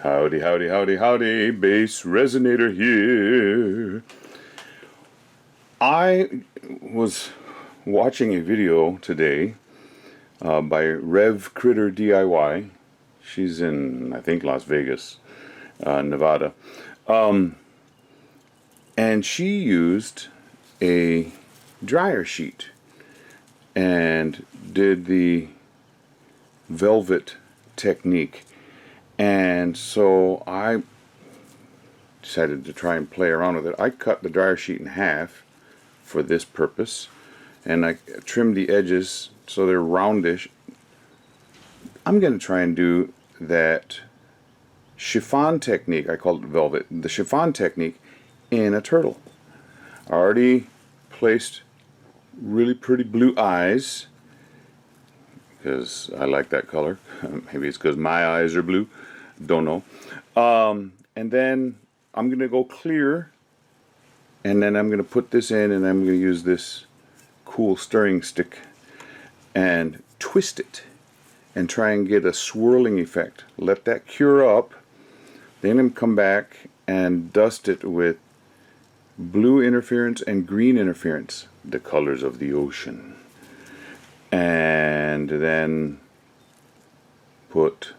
Howdy, howdy, howdy, howdy, bass resonator here. I was watching a video today by Rev Critter DIY. She's in, I think, Las Vegas, Nevada. And she used a dryer sheet and did the velvet technique. And so I decided to try and play around with it. I cut the dryer sheet in half for this purpose, and I trimmed the edges so they're roundish. I'm going to try and do that chiffon technique. I call it velvet. The chiffon technique in a turtle. I already placed really pretty blue eyes because I like that color. Maybe it's because my eyes are blue. Don't know. And then I'm going to go clear, and then I'm going to put this in, and I'm going to use this cool stirring stick and twist it and try and get a swirling effect. Let that cure up. Then I'm come back and dust it with blue interference and green interference, the colors of the ocean. And then put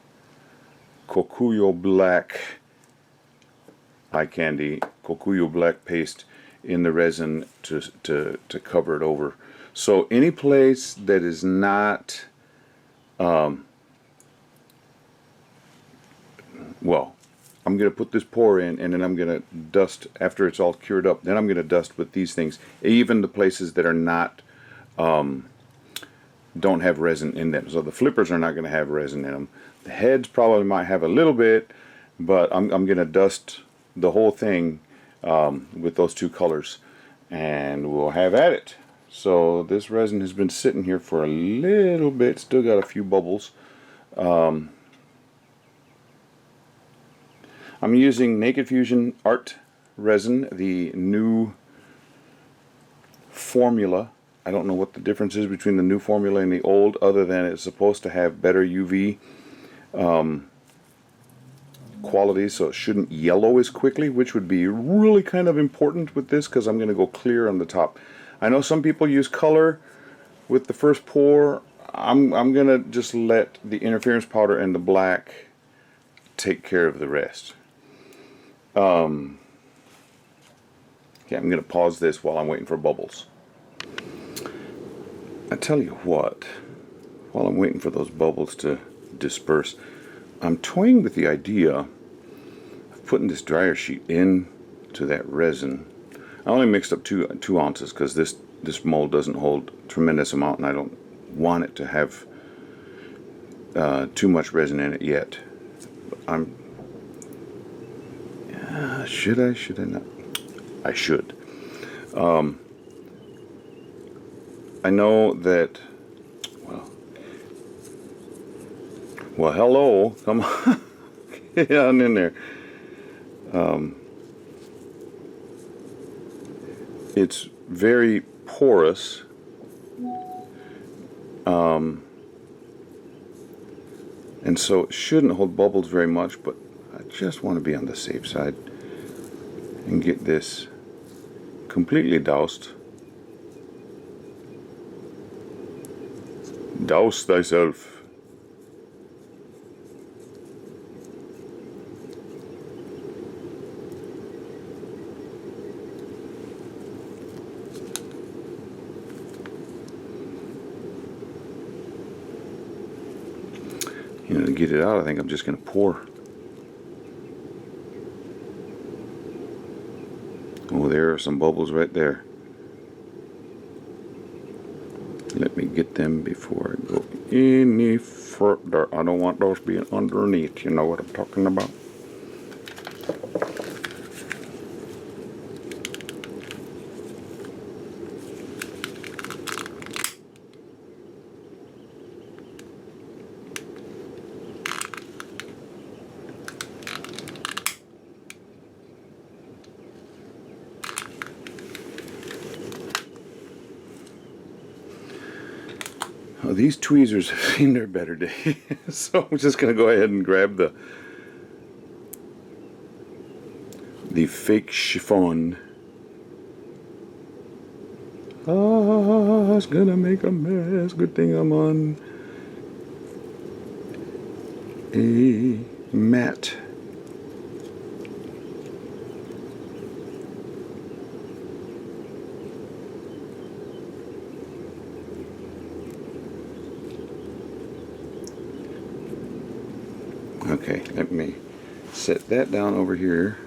Kokuyo black eye candy, Kokuyo black paste in the resin to cover it over. So any place that is not well, I'm going to put this pour in, and then I'm going to dust after it's all cured up. Then I'm going to dust with these things, even the places that are not don't have resin in them. So the flippers are not going to have resin in them. The heads probably might have a little bit, but I'm going to dust the whole thing with those two colors, and we'll have at it. So this resin has been sitting here for a little bit, still got a few bubbles. I'm using Naked Fusion Art resin, the new formula. I don't know what the difference is between the new formula and the old, other than it's supposed to have better UV qualities, so it shouldn't yellow as quickly, which would be really kind of important with this, because I'm going to go clear on the top. I know some people use color with the first pour. I'm going to just let the interference powder and the black take care of the rest. Okay, I'm going to pause this while I'm waiting for bubbles. I tell you what, while I'm waiting for those bubbles to disperse, I'm toying with the idea of putting this dryer sheet into that resin. I only mixed up two ounces because this mold doesn't hold a tremendous amount, and I don't want it to have too much resin in it yet. Should I not? I should. I know that, well, hello, come on, get on in there. It's very porous, and so it shouldn't hold bubbles very much, but I just want to be on the safe side and get this completely doused. Douse thyself. You know, to get it out, I think I'm just going to pour. Oh, there are some bubbles right there. Let me get them before I go any further. I don't want those being underneath. You know what I'm talking about? Well, these tweezers have seen their better days, so I'm just going to go ahead and grab the fake chiffon. Ah, it's gonna make a mess. Good thing I'm on a mat. Okay, let me set that down over here.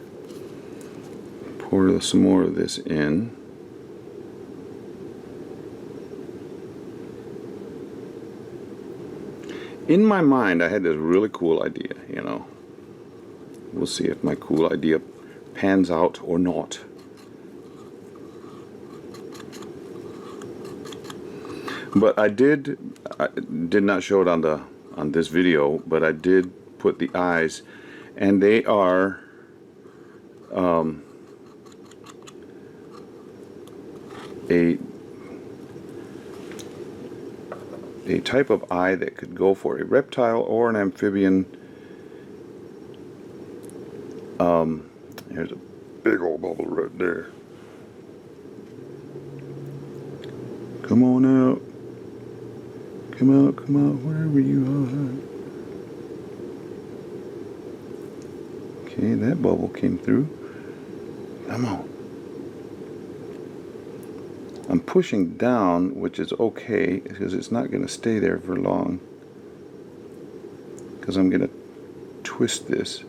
Pour some more of this in. In my mind, I had this really cool idea, you know. We'll see if my cool idea pans out or not. But I did not show it on this video, but I did put the eyes, and they are a type of eye that could go for a reptile or an amphibian. Here's a big old bubble right there. Come on out. Come out, wherever you are. Okay, that bubble came through. Come on. I'm pushing down, which is okay, because it's not going to stay there for long. Because I'm going to twist this.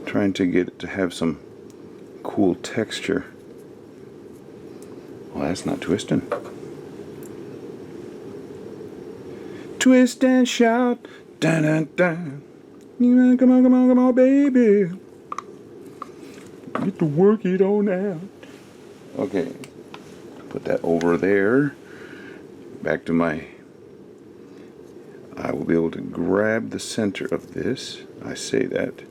Trying to get it to have some cool texture. Well, that's not twisting. Twist and shout. Dun dun dun. Come on, baby. Get to work it on out. Okay. Put that over there. Back to my... I will be able to grab the center of this. I say that.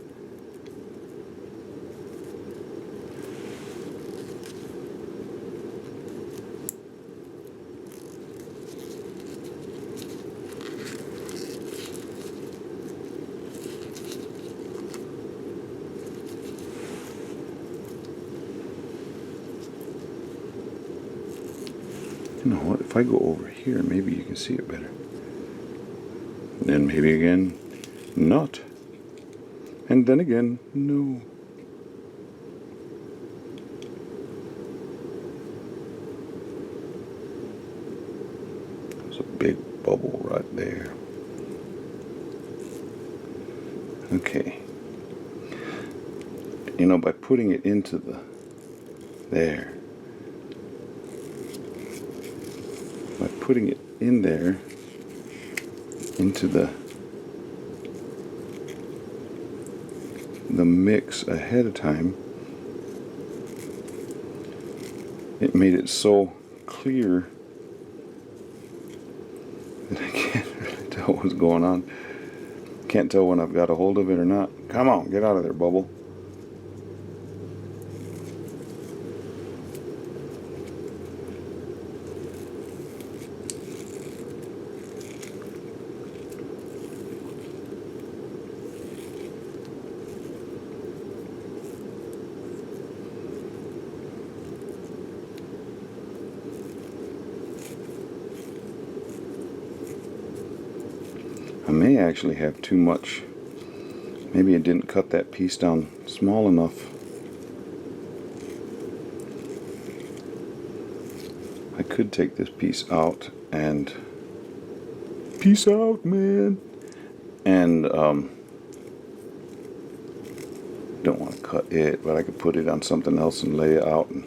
You know what, if I go over here, maybe you can see it better. And then maybe again, not. And then again, no. There's a big bubble right there. Okay. You know, by putting it into the, there. By putting it in there, into the mix ahead of time, it made it so clear that I can't really tell what's going on. Can't tell when I've got a hold of it or not. Come on, get out of there, bubble. I may actually have too much. Maybe I didn't cut that piece down small enough. I could take this piece out and peace out, man. And don't want to cut it, but I could put it on something else and lay it out and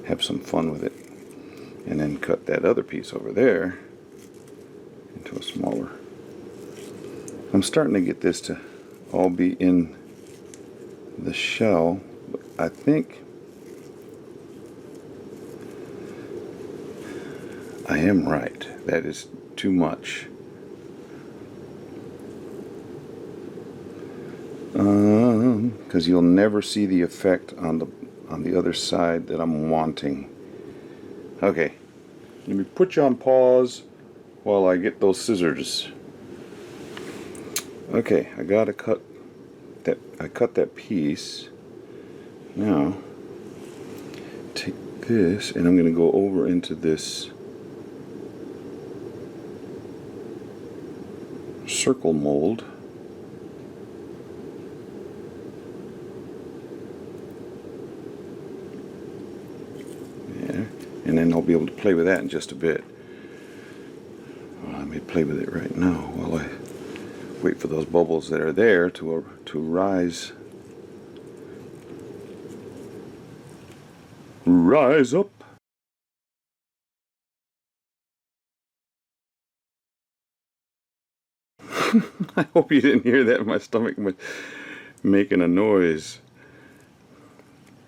have some fun with it. And then cut that other piece over there into a smaller. I'm starting to get this to all be in the shell, but I think I am right. That is too much. Because you'll never see the effect on the other side that I'm wanting. Okay, let me put you on pause while I get those scissors. Okay, I gotta cut I cut that piece. Now take this and I'm going to go over into this circle mold. Yeah, and then I'll be able to play with that in just a bit. Well, I may play with it right now while I wait for those bubbles that are there to rise. Rise up. I hope you didn't hear that. My stomach was making a noise.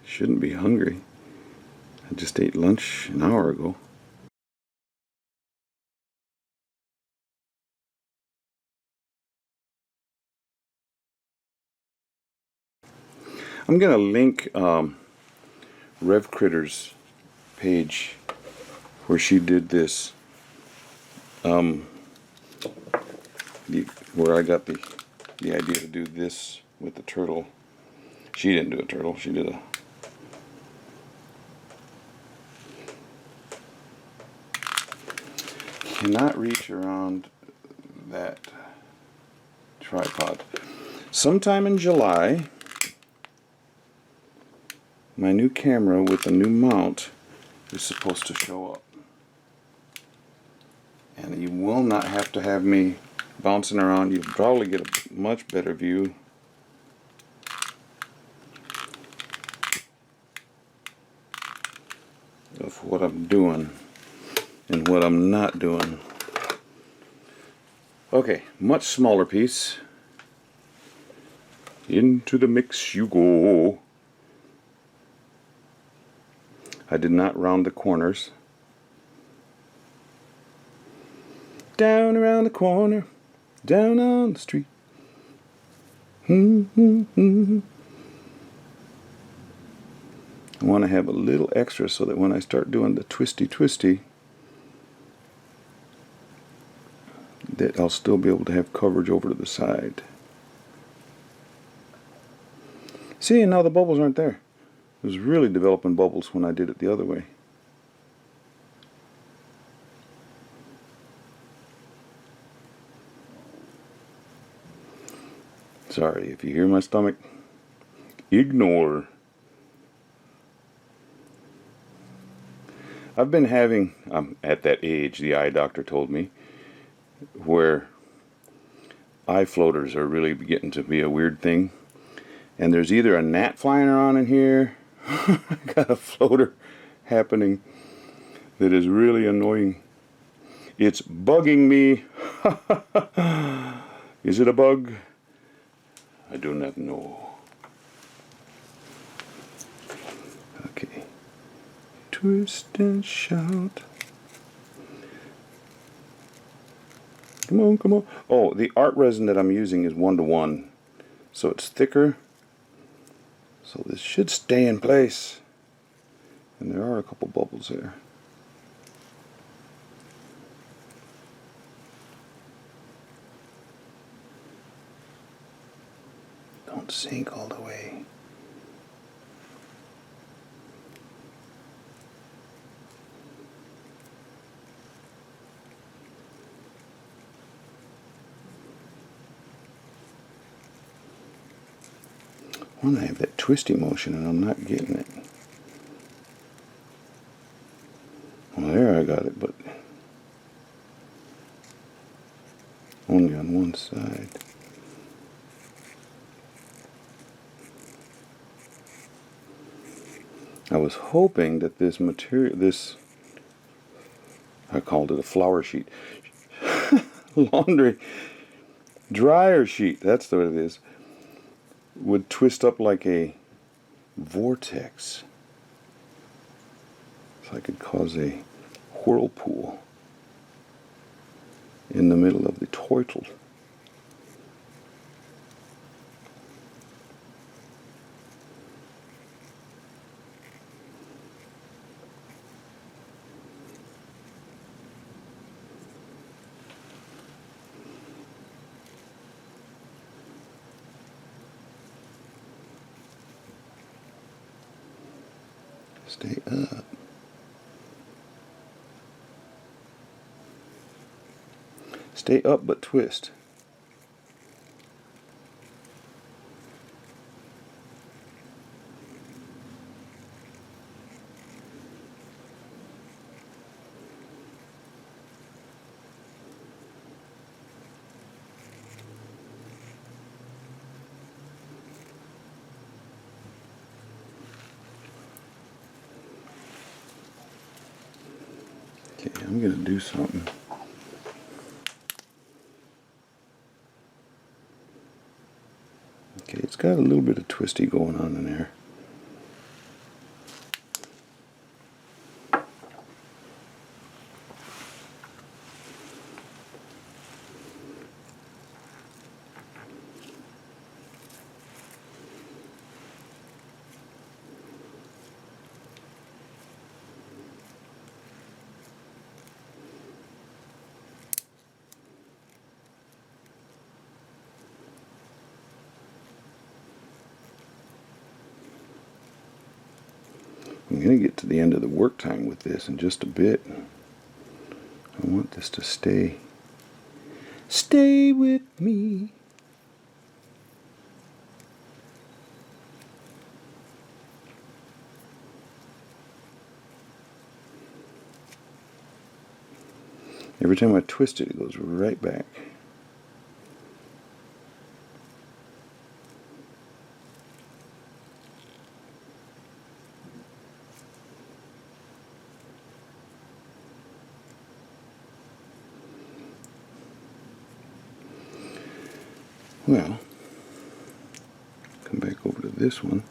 Shouldn't be hungry. I just ate lunch an hour ago. I'm going to link Rev Critter's page where she did this, where I got the idea to do this with the turtle. She didn't do a turtle, she did a cannot reach around that tripod. Sometime in July, my new camera with the new mount is supposed to show up. And you will not have to have me bouncing around. You'll probably get a much better view. Of what I'm doing and what I'm not doing. Okay, much smaller piece. Into the mix you go. I did not round the corners. Down around the corner, down on the street. I want to have a little extra so that when I start doing the twisty, that I'll still be able to have coverage over to the side. See, and now the bubbles aren't there. It was really developing bubbles when I did it the other way. Sorry, if you hear my stomach, ignore. I've been having, at that age, the eye doctor told me, where eye floaters are really getting to be a weird thing. And there's either a gnat flying around in here, I got a floater happening that is really annoying. It's bugging me. Is it a bug? I do not know. Okay. Twist and shout. Come on, come on. Oh, the art resin that I'm using is 1:1. So it's thicker. So this should stay in place. And there are a couple bubbles there. Don't sink all the way. I want to have that twisty motion and I'm not getting it. Well, there I got it, but only on one side. I was hoping that this material, I called it a flower sheet, laundry, dryer sheet, that's what it is, would twist up like a vortex. So I could cause a whirlpool in the middle of the turtle. Stay up. Stay up but twist. Okay, I'm going to do something. Okay, it's got a little bit of twisty going on in there. I'm going to get to the end of the work time with this in just a bit. I want this to stay with me. Every time I twist it, it goes right back. Well, come back over to this one.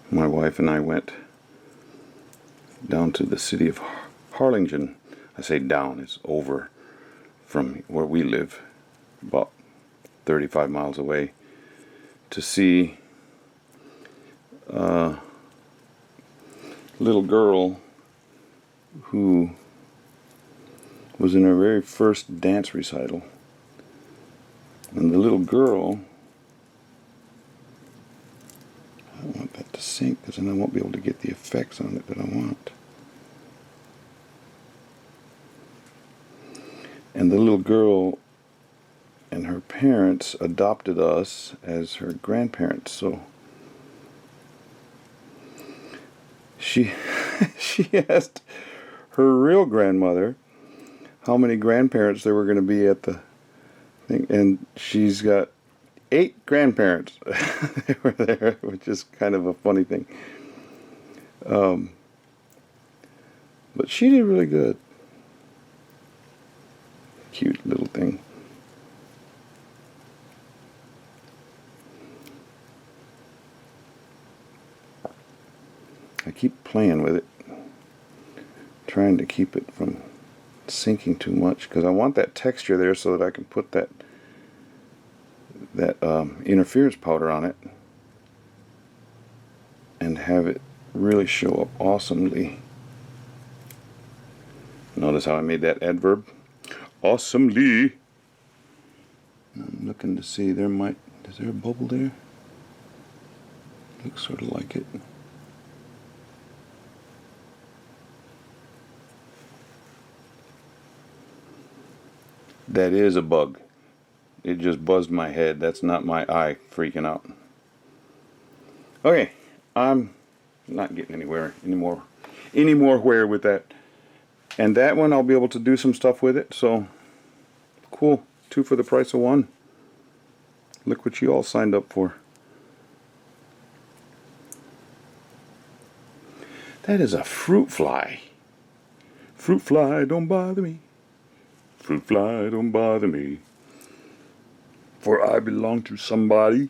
My wife and I went down to the city of Harlingen. I say down, it's over from where we live, about 35 miles away, to see a little girl who was in her very first dance recital. And the little girl, I don't want that to sink because then I won't be able to get the effects on it that I want. And the little girl and her parents adopted us as her grandparents, so she she asked her real grandmother how many grandparents there were going to be at the thing, and she's got 8 grandparents. They were there, which is kind of a funny thing. But she did really good. Cute little thing. I keep playing with it, trying to keep it from sinking too much, because I want that texture there so that I can put that interference powder on it and have it really show up awesomely. Notice how I made that adverb? Awesomely. I'm looking to see, is there a bubble there? Looks sort of like it. That is a bug. it just buzzed my head. That's not my eye freaking out. Okay, I'm not getting anywhere anymore where with that. And that one I'll be able to do some stuff with it, so cool. 2 for the price of 1. Look what you all signed up for. That is a fruit fly. Fruit fly, don't bother me. Fruit fly, don't bother me. For I belong to somebody.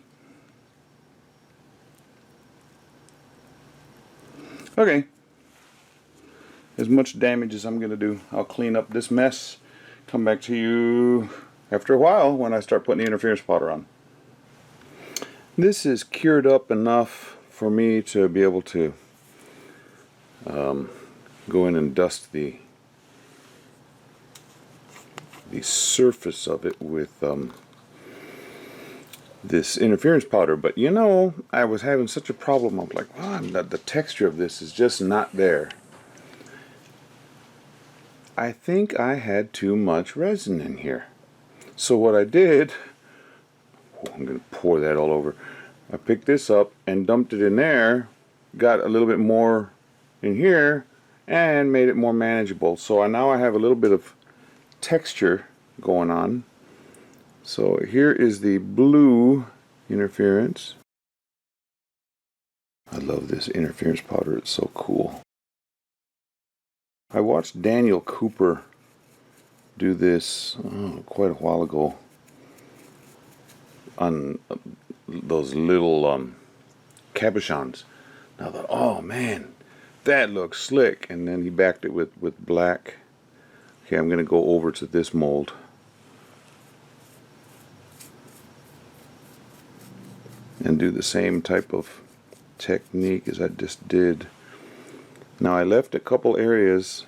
Okay. As much damage as I'm going to do, I'll clean up this mess. Come back to you after a while when I start putting the interference powder on. This is cured up enough for me to be able to go in and dust the surface of it with this interference powder. But you know, I was having such a problem. I'm like, wow, the texture of this is just not there. I think I had too much resin in here. So what I did, I'm going to pour that all over. I picked this up and dumped it in there, got a little bit more in here, and made it more manageable. So now I have a little bit of texture going on. So here is the blue interference. I love this interference powder, it's so cool. I watched Daniel Cooper do this quite a while ago on those little cabochons. And I thought, oh man, that looks slick. And then he backed it with black. Okay, I'm going to go over to this mold. And do the same type of technique as I just did. Now I left a couple areas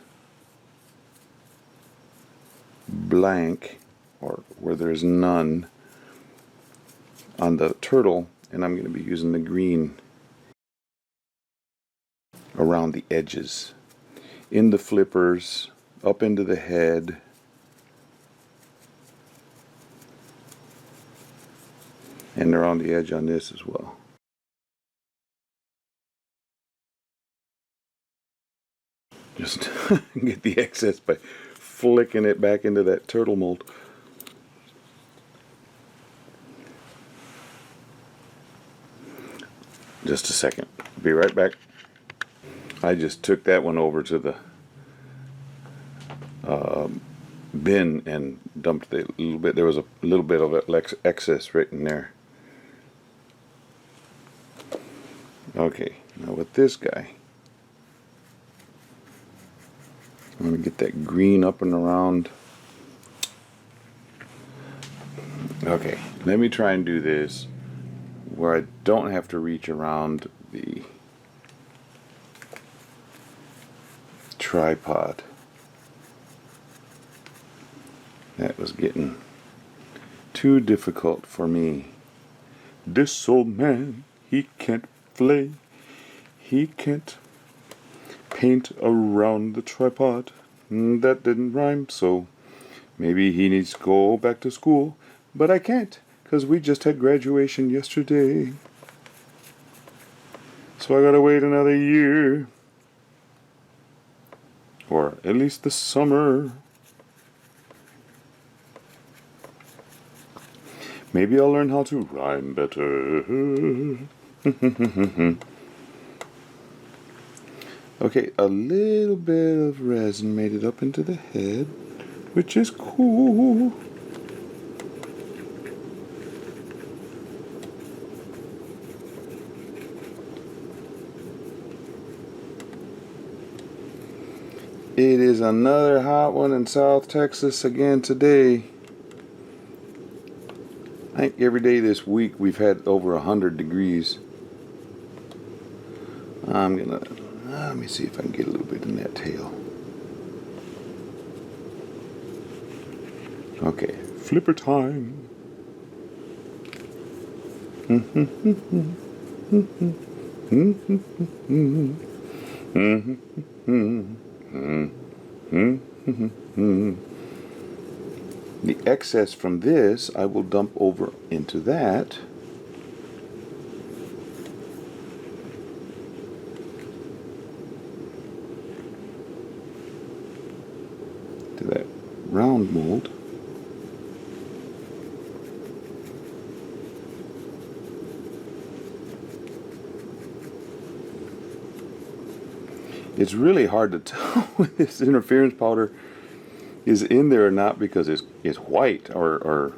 blank, or where there's none, on the turtle, and I'm going to be using the green around the edges, in the flippers, up into the head, and around the edge on this as well. Just get the excess by flicking it back into that turtle mold. Just a second. Be right back. I just took that one over to the bin and dumped it a little bit. There was a little bit of excess right in there. Okay, now with this guy, I'm going to get that green up and around. Okay, let me try and do this where I don't have to reach around the tripod. That was getting too difficult for me. This old man, he can't play. He can't paint around the tripod. That didn't rhyme, so maybe he needs to go back to school. But I can't, because we just had graduation yesterday. So I gotta wait another year. Or at least the summer. Maybe I'll learn how to rhyme better. Okay, a little bit of resin made it up into the head, which is cool. It is another hot one in South Texas again today. I think every day this week we've had over 100 degrees. Let me see if I can get a little bit in that tail. Okay, flipper time. The excess from this I will dump over into that. To that round mold. It's really hard to tell if this interference powder is in there or not because it's white or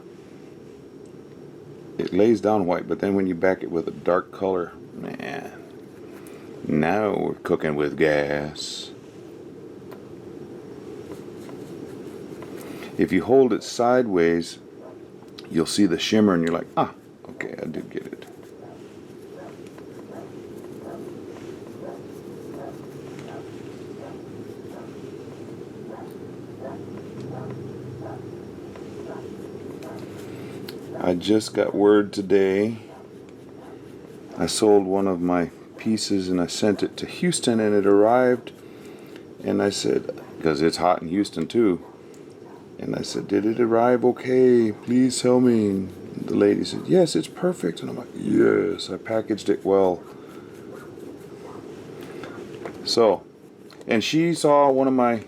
it lays down white, but then when you back it with a dark color, man, now we're cooking with gas. If you hold it sideways, you'll see the shimmer and you're like, ah, okay, I did get it. I just got word today. I sold one of my pieces and I sent it to Houston and it arrived. And I said, because it's hot in Houston too. And I said, did it arrive okay? Please tell me. And the lady said, yes, it's perfect. And I'm like, yes, I packaged it well. So, and she saw one of my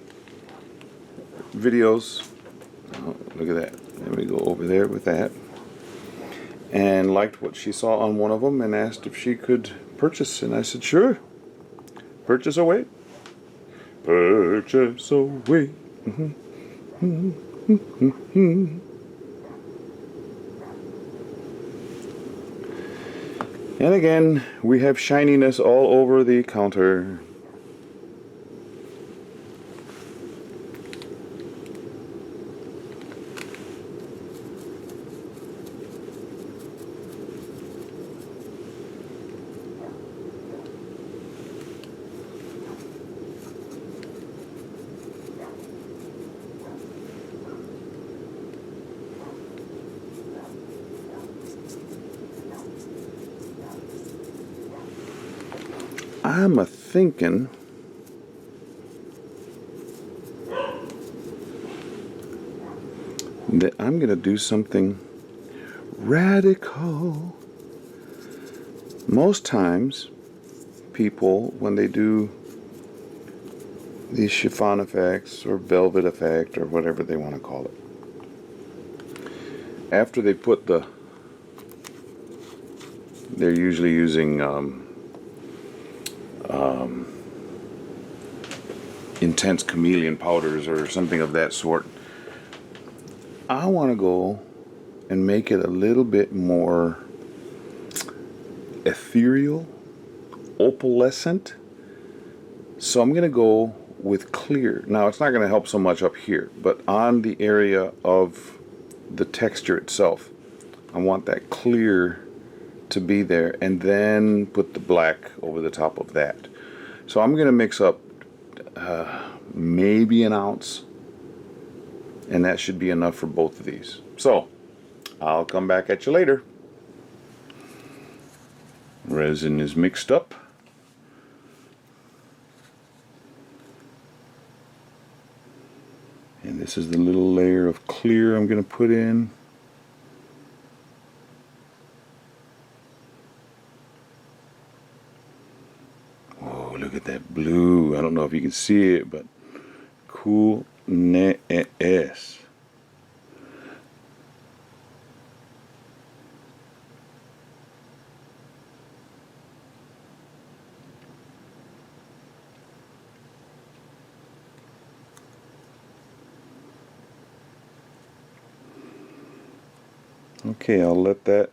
videos. Oh, look at that. Let me go over there with that. And liked what she saw on one of them and asked if she could purchase. And I said, sure. Purchase away. Purchase away. And again, we have shininess all over the counter. I'm thinking that I'm going to do something radical. Most times, people, when they do these chiffon effects or velvet effect or whatever they want to call it, after they put they're usually using intense chameleon powders or something of that sort. I want to go and make it a little bit more ethereal, opalescent. So I'm going to go with clear. Now it's not going to help so much up here, but on the area of the texture itself, I want that clear to be there and then put the black over the top of that. So I'm going to mix up maybe an ounce, and that should be enough for both of these. So I'll come back at you later. Resin is mixed up. And this is the little layer of clear I'm going to put in. Oh, look at that blue. I don't know if you can see it, but coolness. Okay, I'll let that.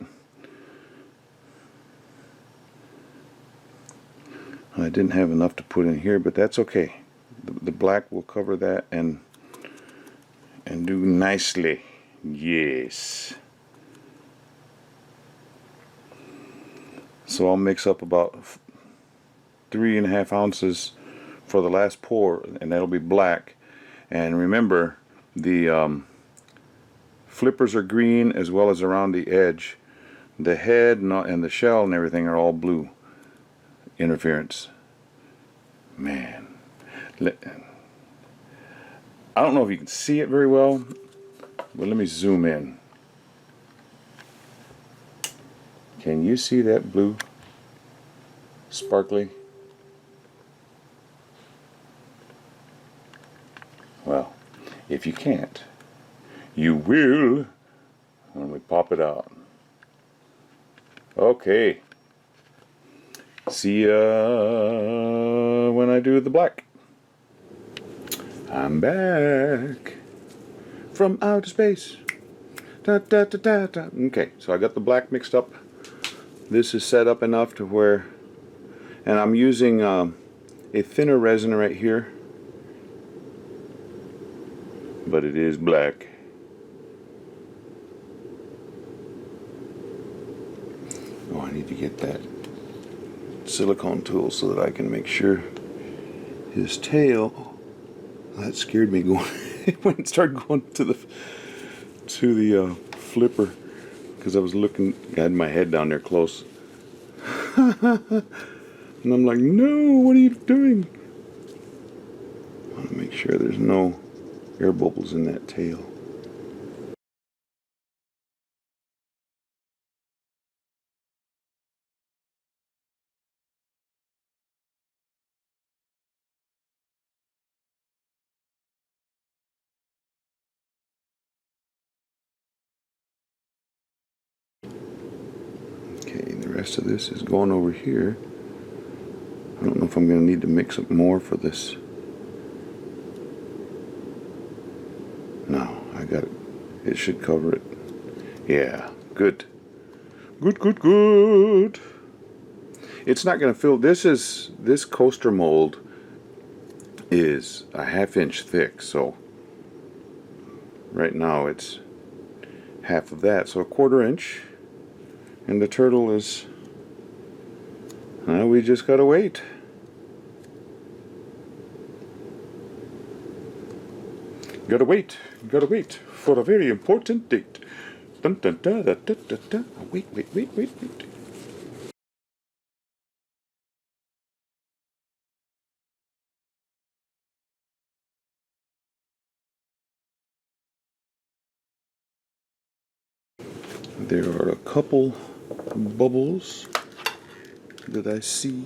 I didn't have enough to put in here, but that's okay. The black will cover that and do nicely. Yes. So I'll mix up about 3.5 ounces for the last pour, and that'll be black. And remember, the flippers are green as well as around the edge. The head and the shell and everything are all blue interference. Man, I don't know if you can see it very well, Well, let me zoom in. Can you see that blue sparkly? Well, if you can't, you will when we pop it out. Okay. See ya when I do the black. I'm back from outer space. Da, da, da, da, da. Okay, so I got the black mixed up. This is set up enough to where, and I'm using a thinner resin right here, but it is black. Oh, I need to get that silicone tool so that I can make sure his tail. That scared me going when it started going to the flipper, because I was looking, I had my head down there close. And I'm like, no, what are you doing? I want to make sure there's no air bubbles in that tail. Okay, the rest of this is going over here. I don't know if I'm going to need to mix up more for this. No, I got it. It should cover it. Yeah, good. Good, good, good. It's not going to fill. This coaster mold is a 1/2 inch thick, so right now it's half of that, so 1/4 inch. And the turtle is, we just gotta wait. Gotta wait for a very important date. Dun, dun, dun, dun, dun, dun, dun. Wait. There are a couple bubbles that I see.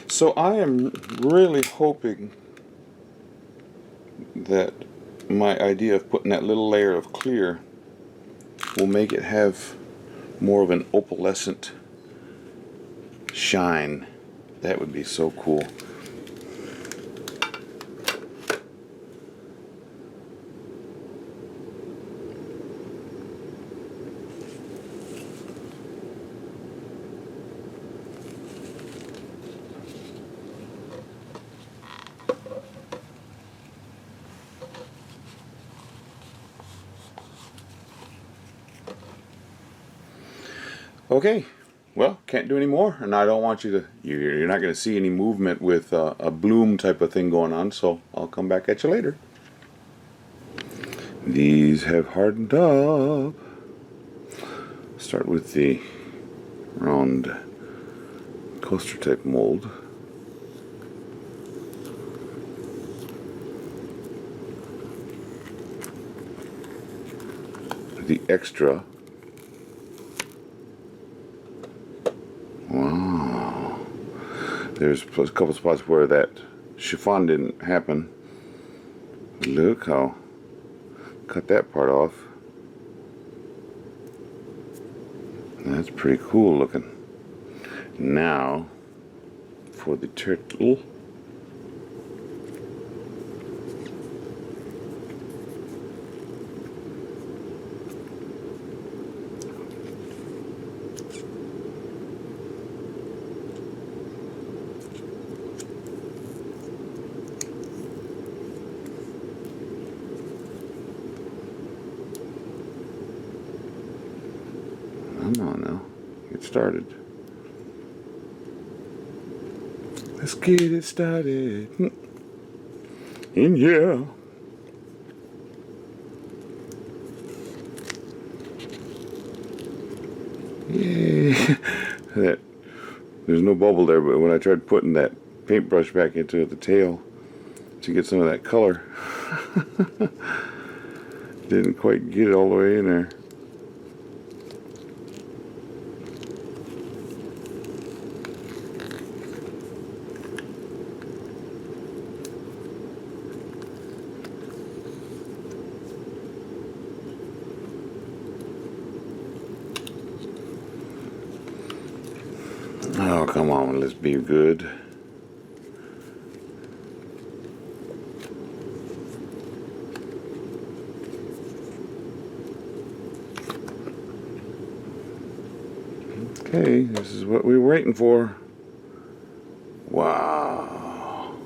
So I am really hoping that my idea of putting that little layer of clear will make it have more of an opalescent shine. That would be so cool. Okay, well, can't do any more, and I don't want you to, you're not going to see any movement with a bloom type of thing going on, so I'll come back at you later. These have hardened up. Start with the round coaster type mold. The extra. Wow. There's a couple spots where that chiffon didn't happen. Look how, cut that part off. That's pretty cool looking. Now for the turtle. Come on now, get started. Let's get it started. In yeah. Yay. That There's no bubble there, but when I tried putting that paintbrush back into the tail to get some of that color, didn't quite get it all the way in there. Oh, come on, let's be good. Okay, this is what we were waiting for. Wow.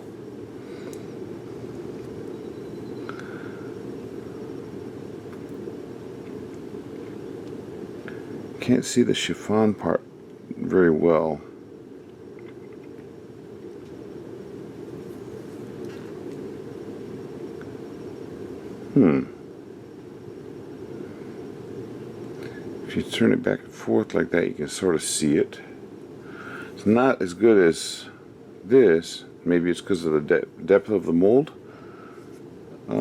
Can't see the chiffon part very well. If you turn it back and forth like that, you can sort of see it. It's not as good as this. Maybe it's because of the depth of the mold. I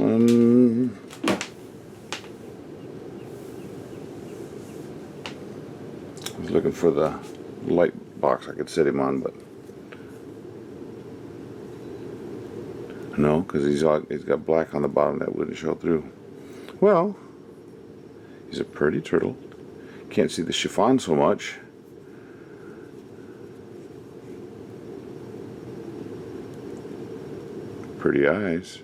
was looking for the light box I could set him on, but no, because he's got black on the bottom that wouldn't show through. Well, he's a pretty turtle. Can't see the chiffon so much. Pretty eyes.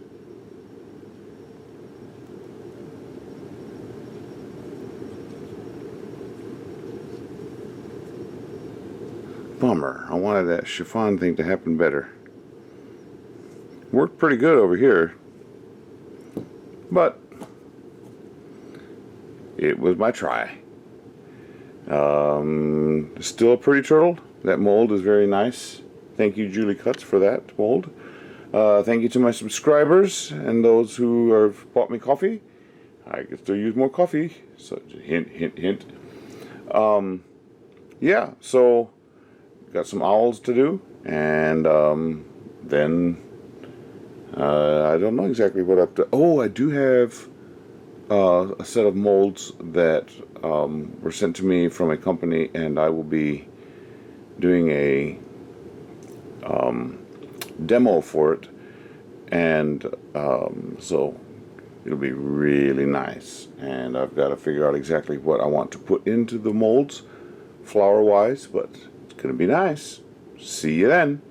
Bummer. I wanted that chiffon thing to happen better. Worked pretty good over here, but it was my try. Still a pretty turtle. That mold is very nice. Thank you, Julie Cuts, for that mold. Thank you to my subscribers and those who have bought me coffee. I could still use more coffee. So hint, hint, hint. Yeah, so got some owls to do, and then I don't know exactly what I've done. Oh, I do have a set of molds that were sent to me from a company, and I will be doing a demo for it, and so it'll be really nice. And I've got to figure out exactly what I want to put into the molds flower wise, but it's gonna be nice. See you then.